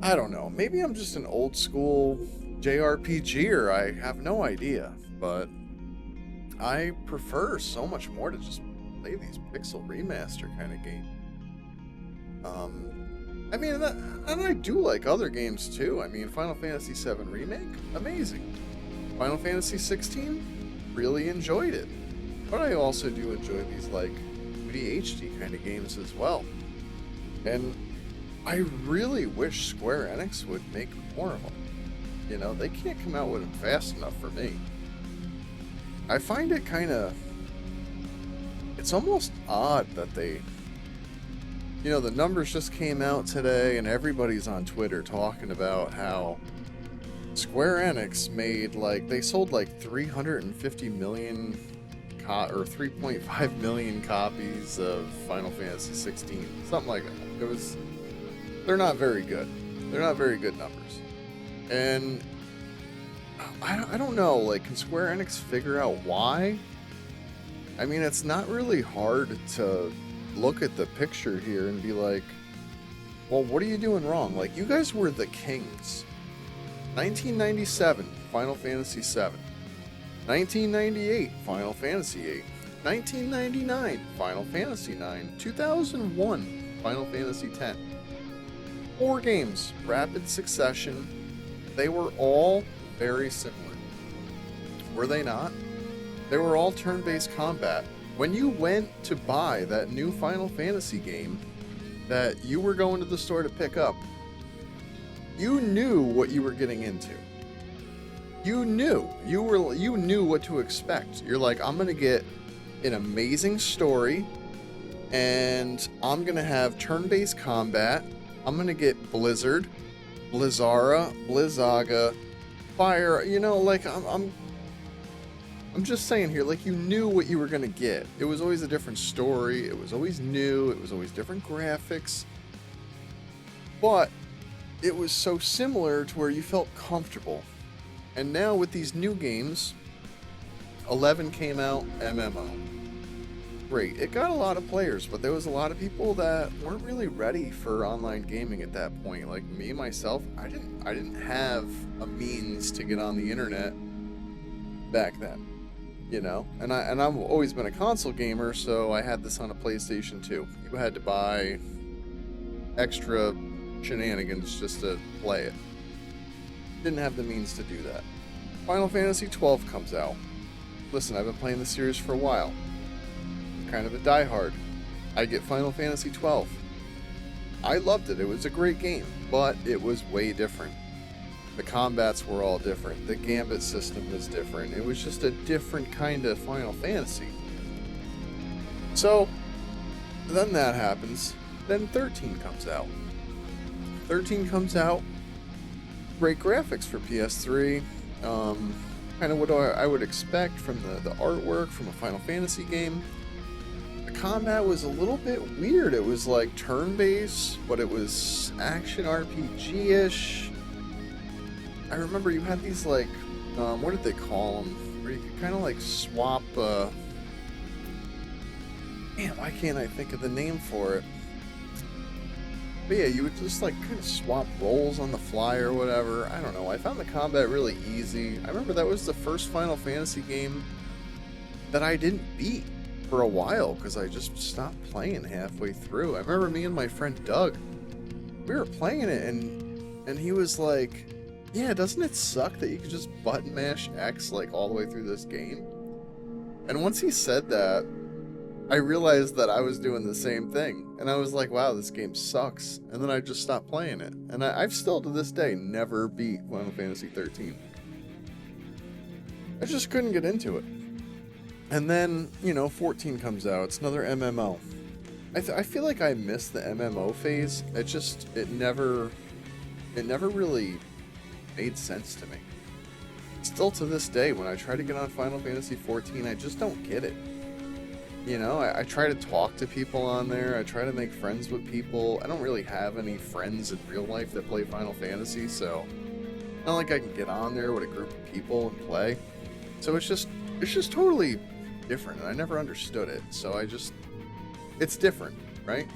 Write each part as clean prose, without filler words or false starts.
I don't know. Maybe I'm just an old school JRPGer. I have no idea. But I prefer so much more to just play these pixel remaster kind of games. I mean, and I do like other games too. I mean, Final Fantasy VII Remake, amazing. Final Fantasy 16, really enjoyed it. But I also do enjoy these like 2D HD kind of games as well. And I really wish Square Enix would make more of them. You know, they can't come out with them fast enough for me. I find it kind of... It's almost odd that they... You know, the numbers just came out today, and everybody's on Twitter talking about how Square Enix made, like, they sold like 350 million or 3.5 million copies of Final Fantasy 16. Something like that. It was... They're not very good. They're not very good numbers. And I don't know, like, can Square Enix figure out why? I mean, it's not really hard to look at the picture here and be like, well, what are you doing wrong? Like, you guys were the kings. 1997, Final Fantasy VII. 1998, Final Fantasy VIII. 1999, Final Fantasy IX. 2001, Final Fantasy X. 4 games, rapid succession. They were all very similar. Were they not? They were all turn-based combat. When you went to buy that new Final Fantasy game that you were going to the store to pick up, you knew what you were getting into. You knew. You knew what to expect. You're like, I'm going to get an amazing story, and I'm going to have turn-based combat. I'm going to get Blizzard, Blizzara, Blizzaga, Fire, you know, like, I'm just saying here, like, you knew what you were going to get. It was always a different story. It was always new. It was always different graphics. But it was so similar to where you felt comfortable. And now with these new games, 11 came out, MMO. Great. It got a lot of players, but there was a lot of people that weren't really ready for online gaming at that point. Like me, myself, I didn't have a means to get on the internet back then. You know, and I've always been a console gamer, so I had this on a PlayStation 2. You had to buy extra shenanigans just to play it. Didn't have the means to do that. Final Fantasy 12 comes out. Listen, I've been playing the series for a while. I'm kind of a diehard. I get Final Fantasy 12. I loved it. It was a great game, but it was way different. The combats were all different. The gambit system was different. It was just a different kind of Final Fantasy. So, then that happens. Then 13 comes out. 13 comes out. Great graphics for PS3. Kind of what I would expect from the artwork from a Final Fantasy game. The combat was a little bit weird. It was like turn-based, but it was action RPG-ish. I remember you had these, like, what did they call them? Where you could kind of, like, swap, man, why can't I think of the name for it? But yeah, you would just, like, kind of swap roles on the fly or whatever. I don't know. I found the combat really easy. I remember that was the first Final Fantasy game that I didn't beat for a while because I just stopped playing halfway through. I remember me and my friend Doug, we were playing it, and he was like, yeah, doesn't it suck that you can just button mash X like all the way through this game? And once he said that, I realized that I was doing the same thing. And I was like, wow, this game sucks. And then I just stopped playing it. And I've still to this day never beat Final Fantasy 13. I just couldn't get into it. And then, you know, 14 comes out. It's another MMO. I feel like I missed the MMO phase. It never really made sense to me. Still to this day, when I try to get on Final Fantasy 14, I just don't get it. You know, I try to talk to people on there. I try to make friends with people. I don't really have any friends in real life that play Final Fantasy, so not like I can get on there with a group of people and play. So it's just totally different, and I never understood it. So it's different, right?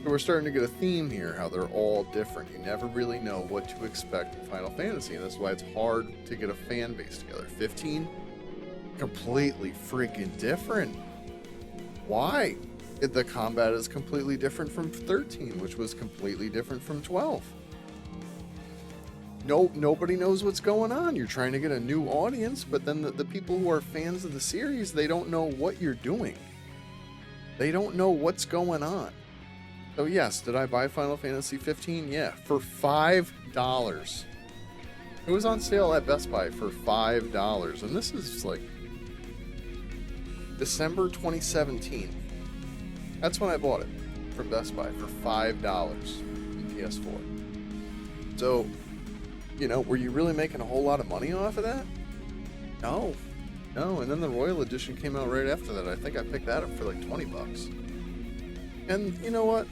So we're starting to get a theme here, how they're all different. You never really know what to expect in Final Fantasy, and that's why it's hard to get a fan base together. 15, completely freaking different. Why? The combat is completely different from 13, which was completely different from 12. Nobody knows what's going on. You're trying to get a new audience, but then the people who are fans of the series, they don't know what you're doing. They don't know what's going on. So yes, did I buy Final Fantasy 15? Yeah, for $5. It was on sale at Best Buy for $5, and this is like December 2017. That's when I bought it from Best Buy for $5 in PS4. So, you know, were you really making a whole lot of money off of that? No. And then the Royal Edition came out right after that. I think I picked that up for like $20. And you know what?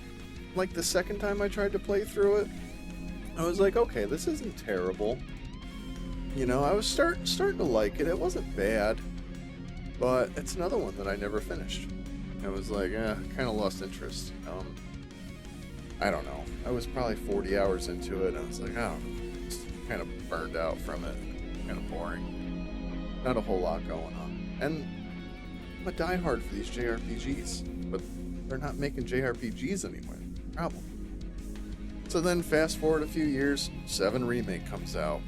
Like the second time I tried to play through it, I was like, okay, this isn't terrible. You know, I was starting to like it. It wasn't bad, but it's another one that I never finished. I was like, kind of lost interest. I don't know. I was probably 40 hours into it, and I was like, oh, just kind of burned out from it. Kind of boring. Not a whole lot going on. And I'm a diehard for these JRPGs, but they're not making JRPGs anymore. Problem. So then fast forward a few years, 7 Remake comes out.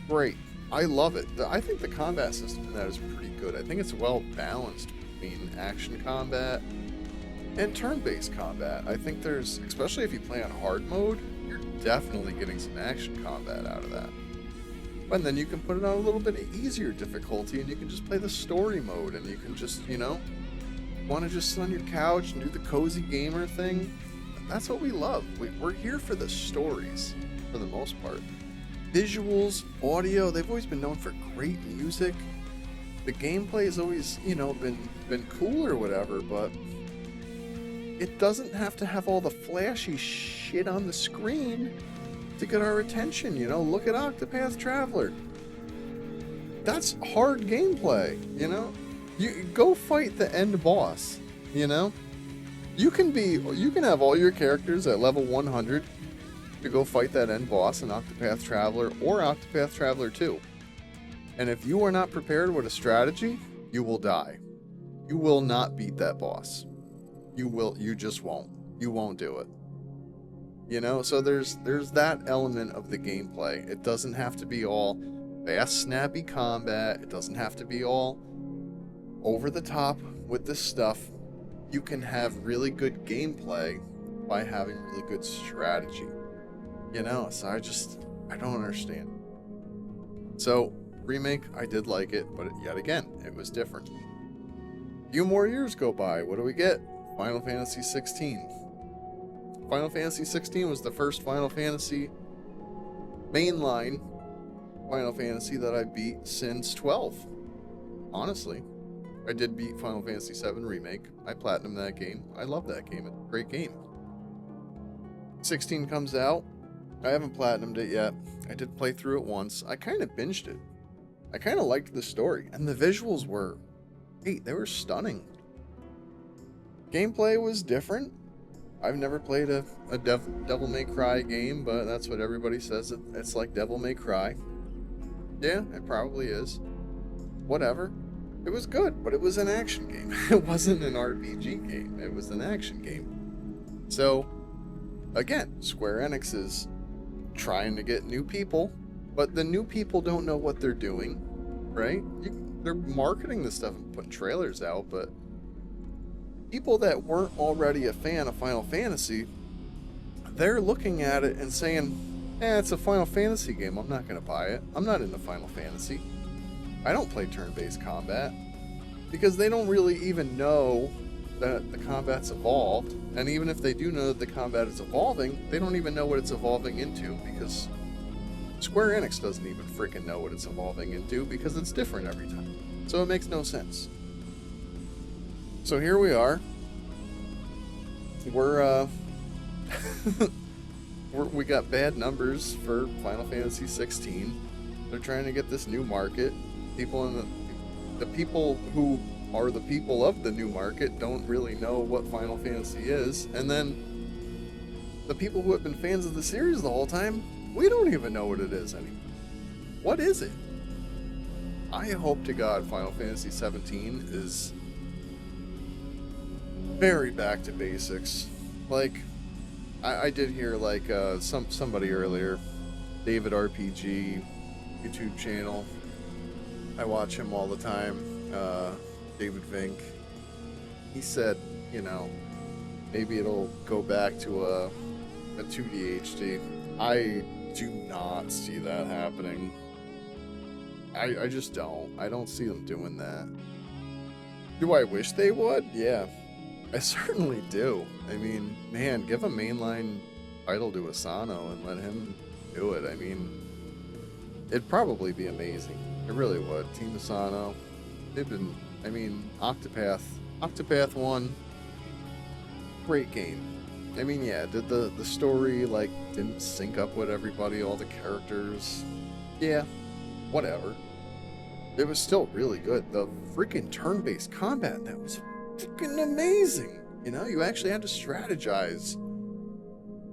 Great. I love it. I think the combat system in that is pretty good. I think it's well balanced between action combat and turn-based combat. I think there's, especially if you play on hard mode, you're definitely getting some action combat out of that. And then you can put it on a little bit easier difficulty, and you can just play the story mode, and you can just, you know, want to just sit on your couch and do the cozy gamer thing. That's what we love. We're here for the stories, for the most part. Visuals, audio, they've always been known for great music. The gameplay has always, you know, been cool or whatever, but it doesn't have to have all the flashy shit on the screen to get our attention, you know? Look at Octopath Traveler. That's hard gameplay, you know? You go fight the end boss, you know? You can have all your characters at level 100 to go fight that end boss in Octopath Traveler or Octopath Traveler 2. And if you are not prepared with a strategy, you will die. You will not beat that boss. You just won't. You won't do it. You know, so there's that element of the gameplay. It doesn't have to be all fast, snappy combat. It doesn't have to be all over the top with this stuff. You can have really good gameplay by having really good strategy. You know, so I don't understand. So, Remake, I did like it, but yet again, it was different. A few more years go by. What do we get? Final Fantasy 16. Final Fantasy 16 was the first Final Fantasy mainline Final Fantasy that I beat since 12. Honestly. I did beat Final Fantasy 7 Remake. I platinumed that game. I love that game. It's a great game. 16 comes out. I haven't platinumed it yet. I did play through it once. I kind of binged it. I kind of liked the story. And the visuals were... hey, they were stunning. Gameplay was different. I've never played a Devil May Cry game, but that's what everybody says. It's like Devil May Cry. Yeah, it probably is. Whatever. It was good, but it was an action game. It wasn't an RPG game. It was an action game. So, again, Square Enix is trying to get new people, but the new people don't know what they're doing, right? They're marketing this stuff and putting trailers out, but people that weren't already a fan of Final Fantasy, they're looking at it and saying, it's a Final Fantasy game. I'm not going to buy it. I'm not into Final Fantasy. I don't play turn-based combat, because they don't really even know that the combat's evolved, and even if they do know that the combat is evolving, they don't even know what it's evolving into, because Square Enix doesn't even freaking know what it's evolving into, because it's different every time. So it makes no sense. So here we are. We got bad numbers for Final Fantasy 16. They're trying to get this new market. People in the people who are the people of the new market don't really know what Final Fantasy is, and then the people who have been fans of the series the whole time, we don't even know what it is anymore. What is it? I hope to God Final Fantasy 17 is very back to basics. Like, I did hear like somebody earlier, David RPG YouTube channel. I watch him all the time. David Vink. He said, you know, maybe it'll go back to a 2D HD. I do not see that happening. I just don't. I don't see them doing that. Do I wish they would? Yeah. I certainly do. I mean, man, give a mainline title to Asano and let him do it. I mean, it'd probably be amazing. It really would. Team Asano. They've been, I mean, Octopath 1, great game. I mean, yeah, did the story, like, didn't sync up with everybody, all the characters? Yeah, whatever. It was still really good. The freaking turn-based combat, that was freaking amazing. You know, you actually had to strategize.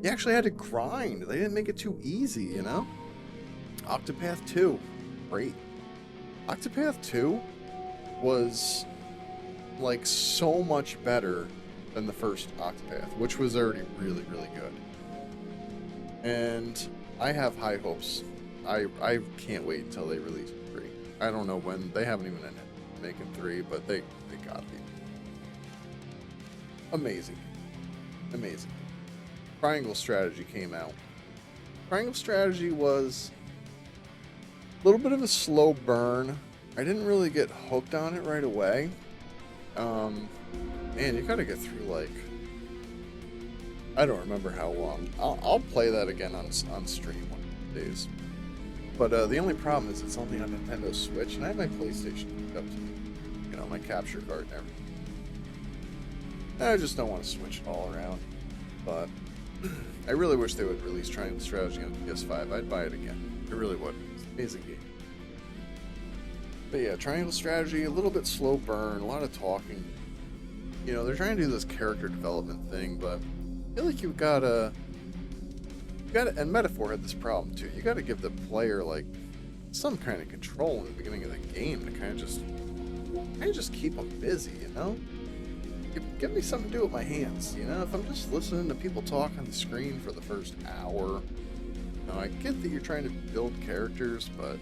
You actually had to grind. They didn't make it too easy, you know? Octopath 2, great. Octopath 2 was, like, so much better than the first Octopath, which was already really, really good. And I have high hopes. I can't wait until they release 3. I don't know when. They haven't even ended making 3, but they gotta be. Amazing. Amazing. Triangle Strategy came out. Triangle Strategy was a little bit of a slow burn. I didn't really get hooked on it right away. Man, you gotta get through, like, I don't remember how long. I'll play that again on stream one of these days. But the only problem is it's only on Nintendo Switch, and I have my PlayStation hooked up to me. You know, my capture card and everything. I just don't want to switch it all around. But I really wish they would release Triangle Strategy on PS5. I'd buy it again. I really would. It's an amazing game. But yeah, Triangle Strategy, a little bit slow burn, a lot of talking. You know, they're trying to do this character development thing, but I feel like you've got to, and Metaphor had this problem too, you gotta give the player, like, some kind of control in the beginning of the game to kind of just keep them busy, you know? Give me something to do with my hands, you know? If I'm just listening to people talk on the screen for the first hour, you know, I get that you're trying to build characters, but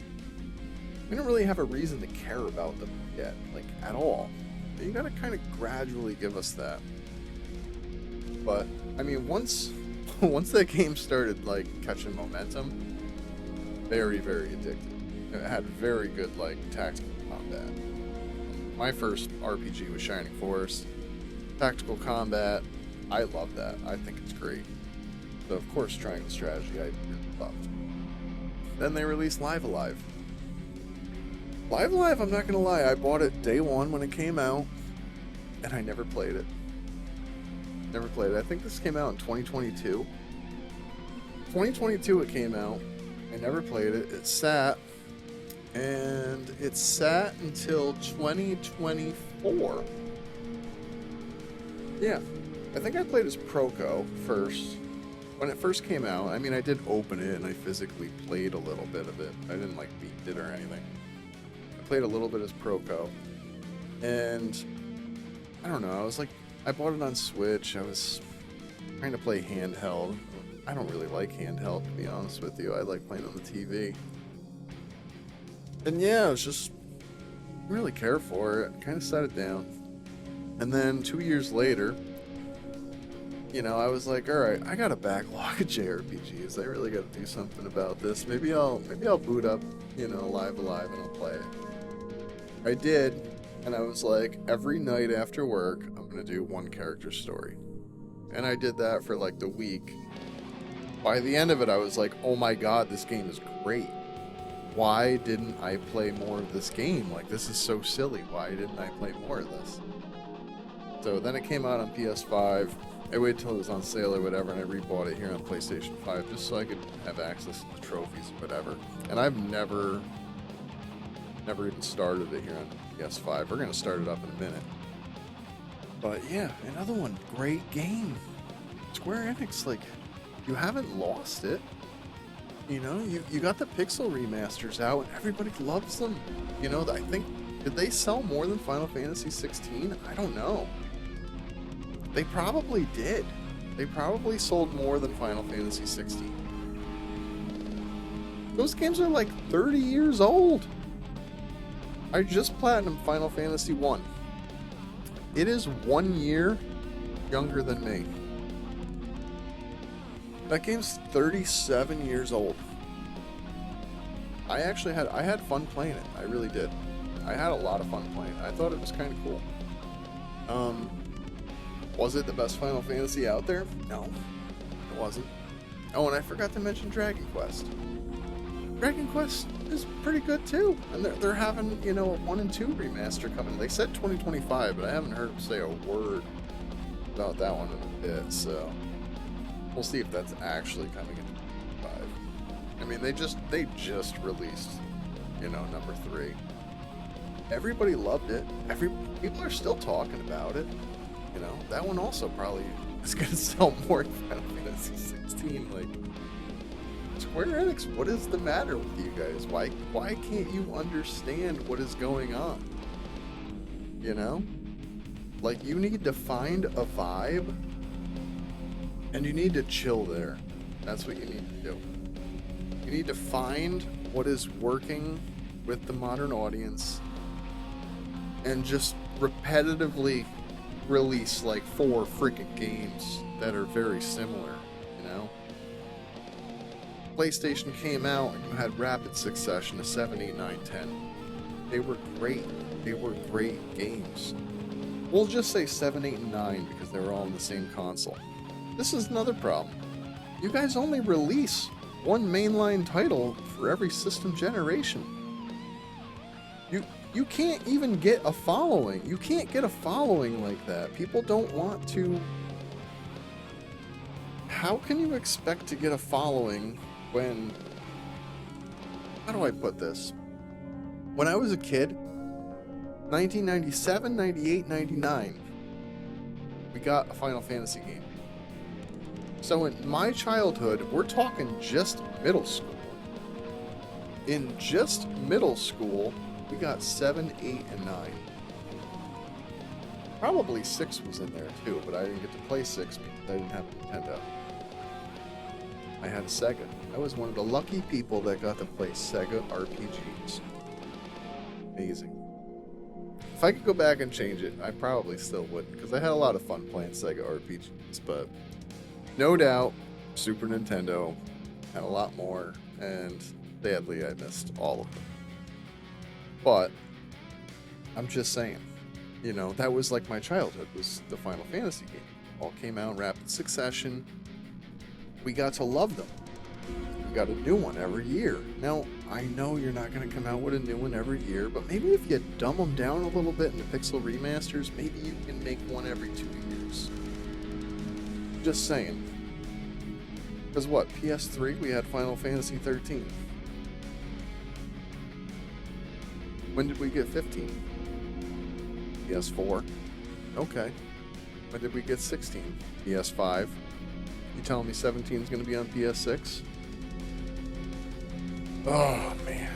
we don't really have a reason to care about them yet, like, at all. You gotta kind of gradually give us that. But, I mean, once that game started, like, catching momentum, very, very addictive. It had very good, like, tactical combat. My first RPG was Shining Force. Tactical combat, I love that. I think it's great. So, of course, Triangle Strategy, I really loved. Then they released Live Alive. Live Alive, I'm not gonna lie, I bought it day one when it came out, and I never played it. Never played it. I think this came out in 2022. 2022 it came out. I never played it. It sat until 2024. Yeah, I think I played as Proco first. When it first came out, I mean, I did open it and I physically played a little bit of it. I didn't, like, beat it or anything. I played a little bit as Proco. And I don't know, I bought it on Switch. I was trying to play handheld. I don't really like handheld, to be honest with you. I like playing on the TV. And yeah, I was just didn't really care for it. Kind of set it down. And then 2 years later, you know, I was like, all right, I got a backlog of JRPGs. I really got to do something about this. Maybe I'll boot up, you know, Live Alive and I'll play it. I did, and I was like, every night after work, I'm going to do one character story. And I did that for like the week. By the end of it, I was like, oh my god, this game is great. Why didn't I play more of this game? Like, this is so silly. Why didn't I play more of this? So then it came out on PS5. I waited till it was on sale or whatever, and I rebought it here on PlayStation 5 just so I could have access to the trophies or whatever. And I've never even started it here on PS5. We're going to start it up in a minute. But yeah, another one. Great game. Square Enix, like, you haven't lost it. You know, you got the Pixel remasters out, and everybody loves them. You know, I think, did they sell more than Final Fantasy 16? I don't know. They probably did. They probably sold more than Final Fantasy 16. Those games are like 30 years old. I just platinum Final Fantasy 1. It is 1 year younger than me. That game's 37 years old. I had fun playing it. I really did. I had a lot of fun playing it. I thought it was kind of cool. Was it the best Final Fantasy out there? No, it wasn't. Oh, and I forgot to mention Dragon Quest. Dragon Quest is pretty good too, and they're having, you know, a 1 and 2 remaster coming. They said 2025, but I haven't heard them say a word about that one in a bit. So we'll see if that's actually coming in 2025. I mean, they just released, you know, number 3. Everybody loved it. People are still talking about it. You know, that one also probably is going to sell more than Final Fantasy 16. Like, Square Enix, what is the matter with you guys? Why can't you understand what is going on? You know? Like, you need to find a vibe, and you need to chill there. That's what you need to do. You need to find what is working with the modern audience, and just repetitively release like 4 freaking games that are very similar, you know? PlayStation came out and you had rapid succession of 7, 8, 9, 10. They were great. They were great games. We'll just say 7, 8, and 9 because they were all on the same console. This is another problem. You guys only release one mainline title for every system generation. You can't even get a following. You can't get a following like that. People don't want to... How can you expect to get a following when... How do I put this? When I was a kid, 1997, 98, 99, we got a Final Fantasy game. So in my childhood, we're talking just middle school. In just middle school, we got 7, 8, and 9. Probably 6 was in there too, but I didn't get to play 6 because I didn't have a Nintendo. I had a Sega. I was one of the lucky people that got to play Sega RPGs. Amazing. If I could go back and change it, I probably still wouldn't, because I had a lot of fun playing Sega RPGs, but no doubt, Super Nintendo had a lot more, and sadly I missed all of them. But I'm just saying, you know, that was like my childhood, was the Final Fantasy game. All came out in rapid succession. We got to love them. We got a new one every year. Now, I know you're not going to come out with a new one every year, but maybe if you dumb them down a little bit in the Pixel remasters, maybe you can make one every 2 years. Just saying. Because what, PS3, we had Final Fantasy 13. When did we get 15? PS4. Okay. When did we get 16? PS5. You telling me 17 is going to be on PS6? Oh, man.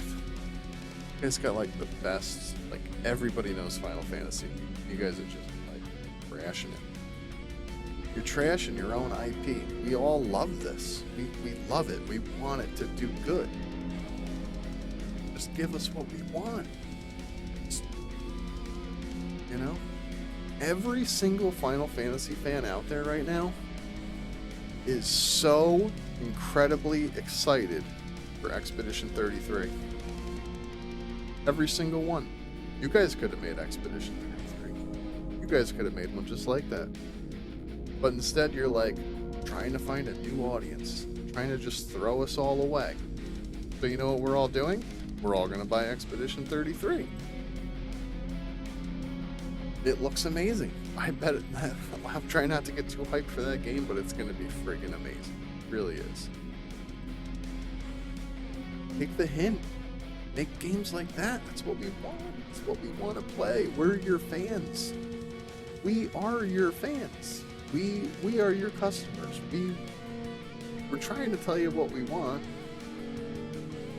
You guys got, like, the best... Like, everybody knows Final Fantasy. You guys are just, like, trashing it. You're trashing your own IP. We all love this. We love it. We want it to do good. Just give us what we want. You know? Every single Final Fantasy fan out there right now is so incredibly excited for Expedition 33. Every single one. You guys could have made Expedition 33. You guys could have made one just like that. But instead you're like trying to find a new audience. Trying to just throw us all away. So you know what we're all doing? We're all going to buy Expedition 33. It looks amazing. I bet it... I'm trying not to get too hyped for that game, but it's going to be friggin' amazing. It really is. Take the hint. Make games like that. That's what we want. That's what we want to play. We're your fans. We are your fans. We are your customers. we're trying to tell you what we want.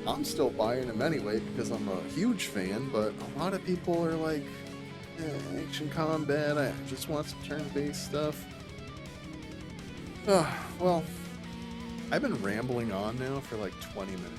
I'm still buying them anyway because I'm a huge fan, but a lot of people are like, action combat, I just want some turn-based stuff. Well, I've been rambling on now for like 20 minutes.